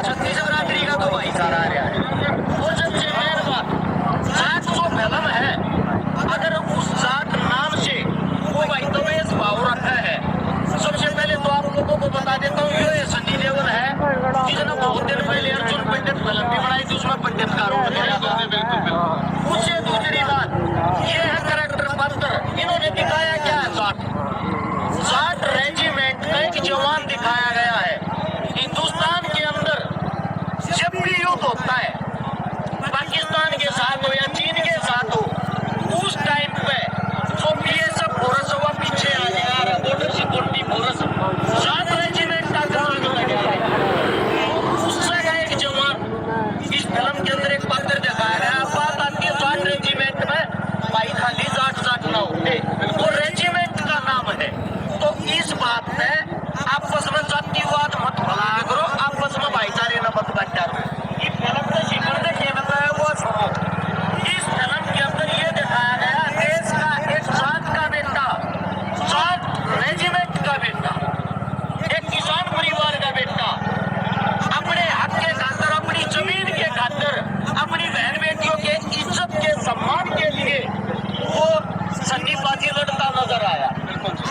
छत्तीस नवरात्रि का तो भाईचारा आ रहा है। और सबसे मेन बात, जाट जो फिल्म है, अगर उस जाट नाम से वो भाई तो इस भाव रखा है। सबसे पहले तो आप लोगों को बता देता हूँ, ये सनी देओल है जिसने बहुत दिन पहले अर्जुन पंडित फिल्म भी बनाई थी, उसमें पंडित का रोल किया था। उससे दूसरी बात ये है कैरेक्टर पत्र, इन्होंने दिखाया क्या है, जाट रेजिमेंट का एक जवान दिखाया गया है। हिंदुस्तान के अंदर जब भी युद्ध होता है, पाकिस्तान के साथ हो या चीन के साथ हो, उस टाइम पे जो बीएसएफ फोर्स हुआ पीछे आ गया, border security force, Jat regiment का कमांड लगा है। उससे का एक जवान इस फिल्म के अंदर एक पात्र दिखाया गया। बात आती है जाट रेजिमेंट में, भाई खाली जाट ना होते, वो रेजिमेंट का नाम है। तो इस बात में आपस में जातिवाद मत भला करो, आपस में भाईचारे न मत बचा करो। ये फिल्म का शिखर देखिए बताया वो सुनो। इस फिल्म के अंदर ये दिखाया गया, देश का एक जाट का बेटा, जाट रेजिमेंट का बेटा, एक किसान परिवार का बेटा, अपने हक के खातिर, अपनी जमीन के खातिर, अपनी बहन बेटियों के इज्जत के सम्मान के लिए वो सन्नीबाजी लड़ता नजर आया।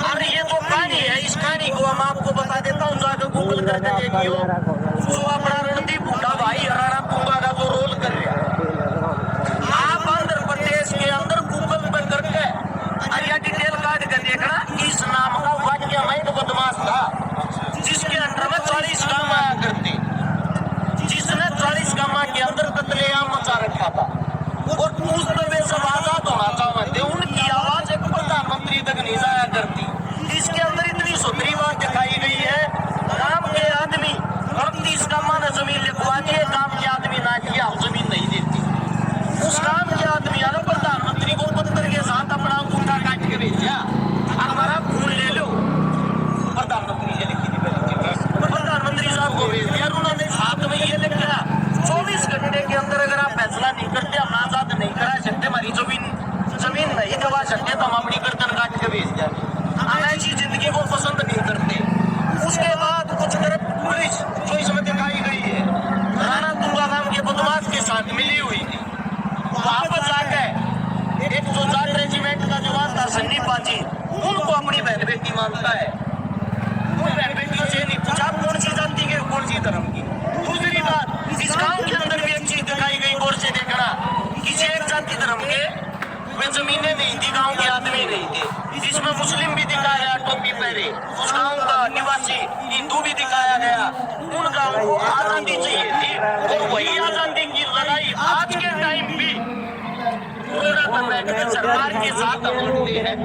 और ये जो कहानी है, इस कहानी को हम आपको बता देता हूँ, जाकर गूगल करके देखियो। जो अपना रणदीप बुड्ढा भाई हराना कुंभा का जो रोल कर रहा है, आप आंध्र प्रदेश के अंदर गूगल पर करके या डिटेल काट कर देखना, इस नाम का वाक्य में बदमाश था जिसके अंदर में 40 काम आया करते, जिसने 40 कामा के अंदर कत्लेआम मचा रखा था। और उस पे सब आजाद होना चाहते, उनकी आवाज एक प्रधानमंत्री तक नहीं जाया करती। इसके अंदर इतनी सुंदरी बात दिखाई गई है, काम के आदमी 38 कामा ने जमीन लिखवा दी, काम के आदमी ना किया, जमीन नहीं देती। उस काम के आदमी ने प्रधानमंत्री को पत्थर के साथ अपना अंगूठा काट के भेजा, हमारा खून ले लो। प्रधानमंत्री ने लिखी थी, प्रधानमंत्री साहब को भेज दिया, उन्होंने हाथ में ये लिखा 24 घंटे के अंदर अगर आप फैसला नहीं करते, हम आजाद नहीं करा सकते, हमारी जमीन नहीं दबा सकते, तो हम अपनी गर्दन काट के भेज जाए। हम ऐसी जिंदगी को पसंद नहीं करते। उसके बाद कुछ करप्ट पुलिस जो इसमें दिखाई गई है, राणा तुंगा नाम के बदमाश के साथ मिली हुई थी। वापस आके एक जो जाट रेजिमेंट का जवान था सन्नी पाजी, उनको अपनी बहन बेटी मानता है। उन बहन बेटियों से नहीं पूछा कौन सी जाति के, कौन सी धर्म की। दूसरी बात, इस गांव के अंदर भी एक चीज दिखाई गई, गौर से देखना, किसी एक जाति धर्म के वे जमीनें नहीं थी, गांव के आदमी नहीं थे। जिसमें मुस्लिम भी दिखाया गया टोपी पहने, उस गांव का निवासी हिंदू भी दिखाया गया। उन गांव को आजादी चाहिए थी, और वही आजादी की लड़ाई आज के टाइम भी सरकार के साथ हम लड़ते हैं,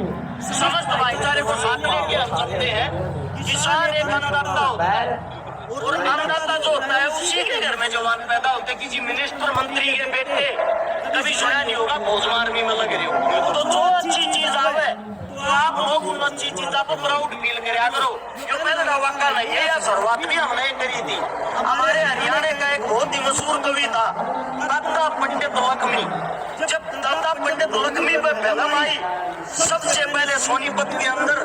समस्त भाईचारे को साथ लेके हम चलते हैं। किसान एक अन्नदाता होता है, और अन्नदाता जो होता है उसी के घर में जवान पैदा होते। किसी मिनिस्टर मंत्री के बेटे कभी सुना नहीं होगा फौजमार में लग रहे हो। तो जो अच्छी चीज आवे तो आप लोग उन अच्छी चीजा पर प्राउड फील करा करो। जो पहले का वाक्य नहीं है, या शुरुआत भी हमने करी थी। हमारे हरियाणा का एक बहुत ही मशहूर कवि था दादा पंडित लक्ष्मी। जब दादा पंडित लक्ष्मी पर फिल्म आई, सबसे पहले सोनीपत के अंदर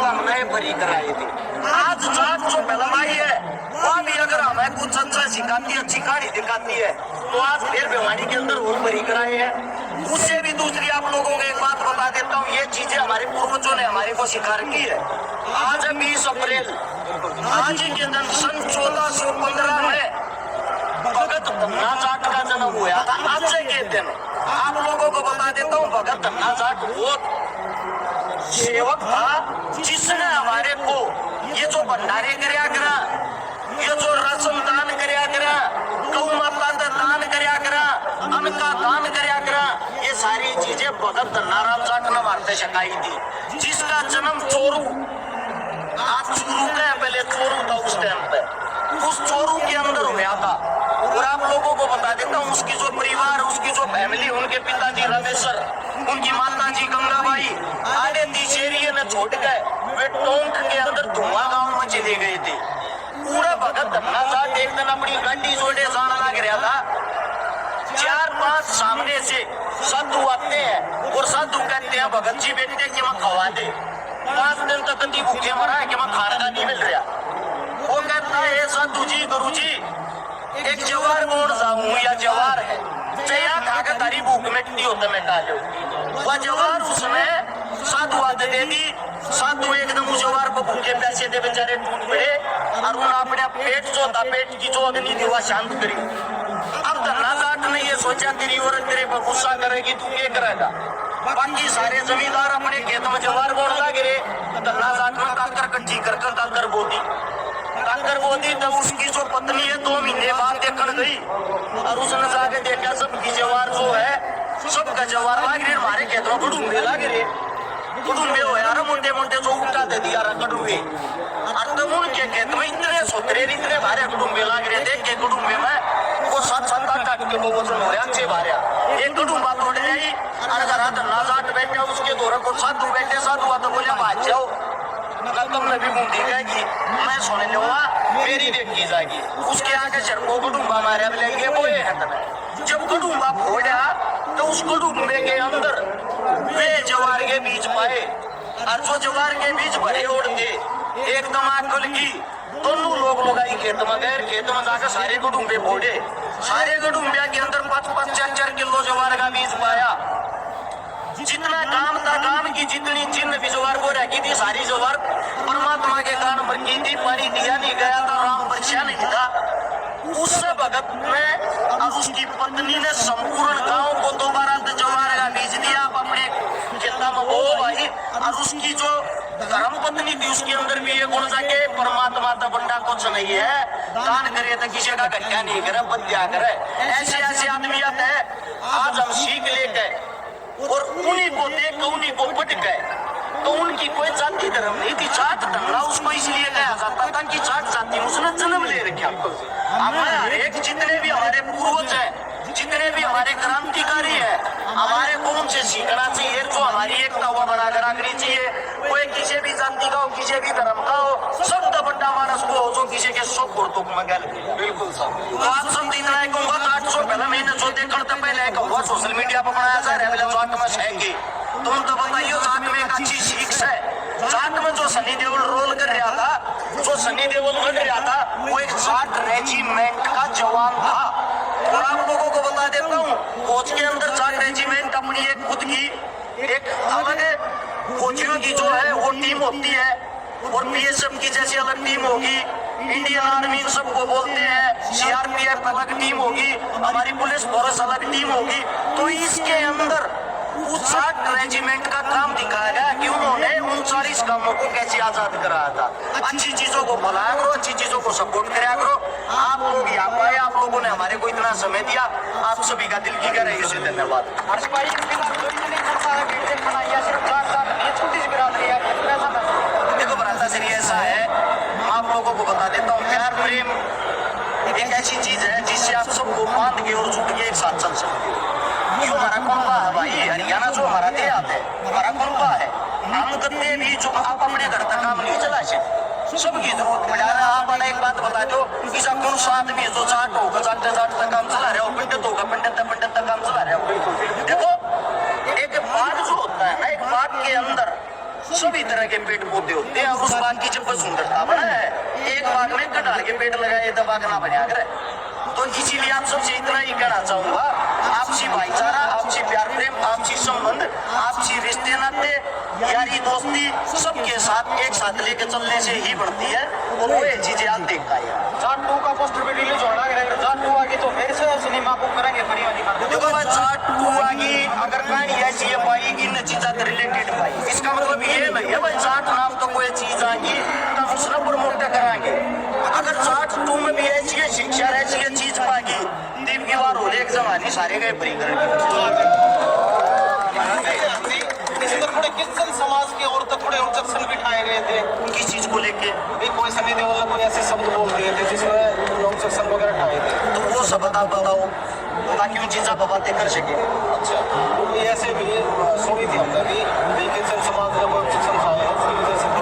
हमने भरी कराई थी। आज जाट जो फिल्म आई है, वह भी अगर हमें कुछ अच्छा सिखाती है, अच्छी कहानी दिखाती है, तो आज फिर भिवानी के अंदर और भरी कराई है। उससे भी दूसरी आप लोगों को एक बात बता देता हूँ, ये चीजें हमारे पूर्वजों ने हमारे को सिखा रखी है। आज 20 अप्रैल आज के दिन सन 1415 में भगत धन्ना जाट का जन्म हुआ था। आज के दिन आप लोगों को बता देता हूँ, भगत धन्ना जाट वो सेवक था जिसने हमारे को ये जो भंडारे करया करा, ये जो राशन दान करया करा, गौ माता का दान करया करा, अन्न का दान करया करा, ये सारी चीजें भगत धन्नाराम जाट ने मारते सिखाई थी। जिसका जन्म चोरू, आज चोरू का पहले चोरू था उस टाइम पे, उस चोरू के अंदर हुआ था। और आप लोगों को बता देता हूँ, उसकी जो परिवार, उसकी जो फैमिली, उनके पिताजी रमेश्वर, उनकी माता जी गंगाबाई, आधे तीसरी ने छोड़ गए, वे टोंक के अंदर धुआं गांव में चले गए थे। पूरा भगत धन्ना जाट एक दिन अपनी गाड़ी जोड़े जाना लग रहा था। 4-5 सामने से साधु आते हैं, और साधु कहते हैं भगत जी बेटे कि मैं खवा दे। 5 दिन तक कति भूखे मरा है कि मैं खाना नहीं मिल रहा। वो कहता है साधु जी, गुरु जी एक जवार कौन जाऊं या जवार है चया खाकर तारी भूख मिटती होता मैं डालो वह जवार उसमें साधु आदत दे दी साधु एकदम उस जवार को भूखे पैसे दे बेचारे टूट पड़े और उन्होंने अपने पेट जो था पेट की जो अग्नि थी वह शांत करी। अब धरना जाट ने ये सोचा तेरी औरत तेरे पर गुस्सा करेगी तू क्या करेगा। बाकी सारे जमींदार अपने खेत में जवार बोन लगे रे धरना जाट में काकर कच्ची कर काकर बोती तब उसकी जो पत्नी है 2 महीने बाद देखने गई और उसने जाके देखा सबकी जवार जो है सबका जवार लाग रहे हमारे खेत में कड़ूबे लागे रे कड़ूबे हो यार मोटे मोटे जो उठा दे दिया कड़ूबे और तब उनके खेत में इतने सोतरे इतने भारे कड़ूबे लाग रहे देख के कड़ूबे में वो 7-8 किलो वजन हो रहा अच्छे भारे एक कड़ूबा तोड़ जाई और अगर धरना जाट बैठे उसके दौरा को साधु बैठे साधु तो बोले भाज जाओ कम में भी बूंदी जाएगी मैं सुन लूंगा मेरी देखी जाएगी उसके आगे चरको कड़ूबा मारे लेंगे वो है जब कड़ूबा फोड़ा तो उस कड़ूबे के अंदर वे जवार के बीज पाए और जो जवार के बीज भरे उड़ते एकदम आकल की दोनों लोग लगाई खेत में गए खेत में जाकर सारे कड़ूबे फोड़े सारे कड़ूबे के अंदर 5-4 किलो जवार का बीज पाया। जितना काम था काम की जितनी चिन्ह भी जवार को रखी थी सारी जवार परमात्मा के कान पर की थी पानी दिया नहीं गया था राम बच्चा नहीं था। उस भगत में और उसकी पत्नी ने संपूर्ण गांव को दोबारा जवार का बीज दिया आप अपने खेता में बो भाई और उसकी जो धर्म पत्नी थी उसके अंदर भी ये गुण जाके परमात्मा का बंदा कुछ नहीं है दान करे तो किसी का घटिया नहीं करे बद्या करे ऐसे ऐसे आदमी आते हैं आज हम सीख लेके और उन्हीं को देख उन्हीं को पट गए तो उनकी कोई जाति धर्म नहीं थी जाट धर्म उसको इसलिए कहा जाता था कि जाट जाति उसने जन्म ले रखा। हमारे हरेक जितने भी हमारे पूर्वज हैं जितने भी हमारे क्रांतिकारी हैं हमारे को उनसे सीखना चाहिए जो हमारी एकता हुआ बनाकर रखनी चाहिए कोई किसी भी जाति का हो किसी भी धर्म का हो सब बड़ा मानस को हो जो किसी के सुख और दुख में गल बिल्कुल सब तो आप सब इतना है कहूँगा 800 पहले महीने जो देखकर तो पहले कहूँगा सोशल मीडिया पर बनाया जा रहा है जाट में है तुम तो बताइए जाट में एक अच्छी सीख है जाट में जो सनी देओल रोल कर रहा था जो सनी देओल कर रहा था वो एक जाट रेजिमेंट का जवान था और आप लोगों को बता देता हूँ फौज के अंदर जाट रेजिमेंट अपनी एक खुद की एक अलग फौजियों की जो है वो टीम होती है और बीएसएफ की जैसी अलग टीम होगी इंडियन आर्मी सबको बोलते हैं सीआरपीएफ अलग टीम होगी हमारी पुलिस फोर्स अलग टीम होगी तो इसके अंदर उस जाट रेजिमेंट का काम दिखाया गया कि उन्होंने उन 40 कामों को कैसे आजाद कराया था। अच्छी चीजों को फैलाया करो अच्छी चीजों को सपोर्ट कराया करो आप लोग यहाँ आए आप लोगों ने हमारे को इतना समय दिया आप सभी का दिल की गहराई से धन्यवाद। देखो भ्राता श्री ऐसा है आप लोगों को बता देता हूँ प्यार प्रेम एक ऐसी चीज है जिससे आप सबको बांध के और जुट के एक साथ चल सकते हो। क्यों हमारा कुंबा है भाई हरियाणा जो हमारा देहात है हमारा कुंबा है हम करते भी जो आप अपने घर तक काम नहीं चला सकते सबकी जरूरत पड़ा रहा आप एक बात बता दो किसा कौन सा आदमी जो जाट होगा जाट तक काम चला रहे हो पंडित होगा पंडित तक काम चला रहे हो। देखो एक बाग जो होता है ना एक बाग के अंदर सभी तरह के पेड़ पौधे होते हैं और उस बाग की जब सुंदरता बना है एक बाग में कटार के पेड़ लगाए तो बाग ना बना करे तो इसीलिए आप सबसे इतना ही कहना चाहूंगा आपसी भाईचारा आपसी प्यार प्रेम आपसी संबंध आपसी रिश्ते नाते यारी दोस्ती सबके साथ एक साथ लेके चलने से ही बढ़ती है और वो ये चीजें आप देख पाए। जाट 2 का पोस्टर भी रिलीज होना है जाट 2 आगे तो फिर से सिनेमा बुक करेंगे बड़ी वाली देखो भाई जाट 2 आगे अगर कहानी ऐसी है भाई इन चीजा से रिलेटेड भाई इसका मतलब ये नहीं है भाई जाट नाम तो कोई चीज आएगी तो उसने प्रमोट कराएंगे अगर जाट 2 में भी ऐसी है शिक्षा ऐसी है चीज पाएगी दीप की बार हो एक जमानी सारे गए क्रिश्चियन समाज के और तक थोड़े ऑब्जेक्शन बिठाए गए थे उनकी चीज को लेके कोई सनी देओल ने कोई ऐसे शब्द बोल दिए थे जिसमें ऑब्जेक्शन वगैरह उठाए थे तो वो सब आप बताओ ताकि उन चीज आप बातें कर सके। अच्छा ये ऐसे भी सुनी थी हमने भी क्रिश्चियन समाज ने ऑब्जेक्शन उठाए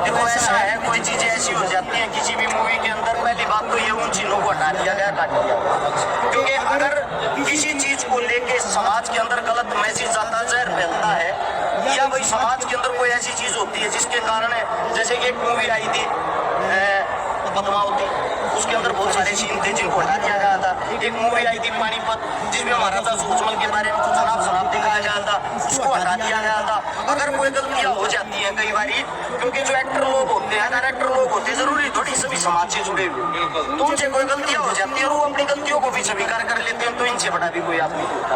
देखो ऐसा है कोई चीजें ऐसी हो जाती है किसी भी मूवी के अंदर पहली बात तो ये उन चीजों को हटा दिया गया काट दिया क्योंकि अगर किसी चीज को लेके समाज के अंदर गलत मैसेज आता है जहर फैलता है या वही समाज के अंदर कोई ऐसी चीज होती है जिसके कारण जैसे कि एक मूवी आई थी पद्मावती उसके अंदर बहुत सारे सीन थे जिनको हटा दिया गया था एक मूवी आई थी पानीपत, जिसमें महाराजा सूरजमल के बारे में कुछ शराब दिखाया गया था, उसको हटा दिया गया था। अगर कोई गलतियां हो जाती है कई बारी, क्योंकि जो एक्टर लोग होते हैं, डायरेक्टर लोग होते हैं, जरूरी थोड़ी सभी समाज से जुड़े हुए, तो उनसे कोई गलतियां हो जाती है और वो अपनी गलतियों को भी स्वीकार कर लेते हैं, तो इनसे बड़ा भी कोई आदमी नहीं होता।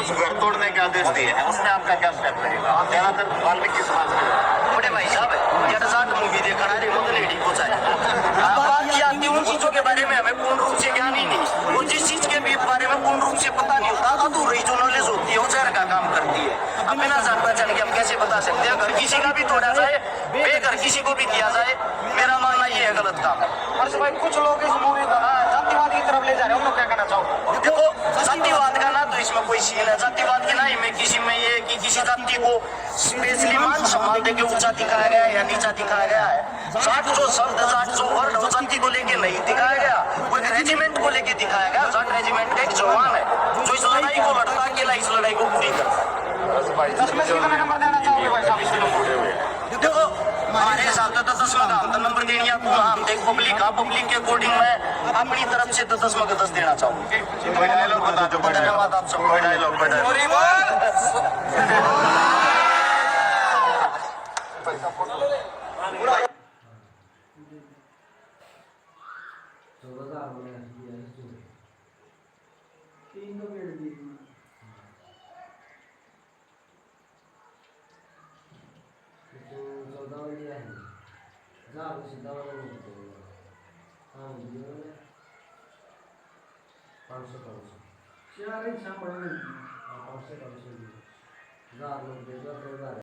घर तोड़ने के आदेश दिए हैं, उसमें आपका क्या स्टेप रहेगा? ज्यादातर वाल्मीकि समाज के बड़े भाई साहब है, 60 मूवी देखा है, वो लेडी को चाहिए। बात की आती है उन चीजों के बारे में हमें पूर्ण रूप से ज्ञान ही नहीं, वो जिस चीज के भी बारे में पूर्ण रूप से पता नहीं होता, अधूरी जो नॉलेज होती है वो जहर का काम करती है। अब बिना जान पहचान के हम कैसे बता सकते हैं? घर किसी का भी तोड़ा जाए, बेघर किसी को भी दिया जाए, मेरा मानना ये है गलत काम है। और भाई कुछ लोग इस मूवी को जातिवाद की तरफ ले जा रहे हैं, हम लोग क्या कहना चाहोगे? देखो, जातिवाद का ना तो इसमें कोई सीन है, जातिवाद की ना में किसी में ये कि किसी जाति को स्पेशली मान सम्मान देके ऊंचा दिखाया गया है या नीचा दिखाया गया है। 60 जो शब्द, 60 जो वर्ड वो जाति को लेके नहीं दिखाया गया, वो एक रेजिमेंट को लेके दिखाया गया। 60 रेजिमेंट का एक जवान है जो इस लड़ाई को लड़ता, अकेला इस लड़ाई को पूरी करता। देखो, हमारे हिसाब से तो 10 में हम तो नंबर देनी आपको, हम देख पब्लिक के अकॉर्डिंग मैं अपनी तरफ से तो 10 में 10 देना चाहूँगी। धन्यवाद आप सबको। चार सांभाळून 500 जा लोक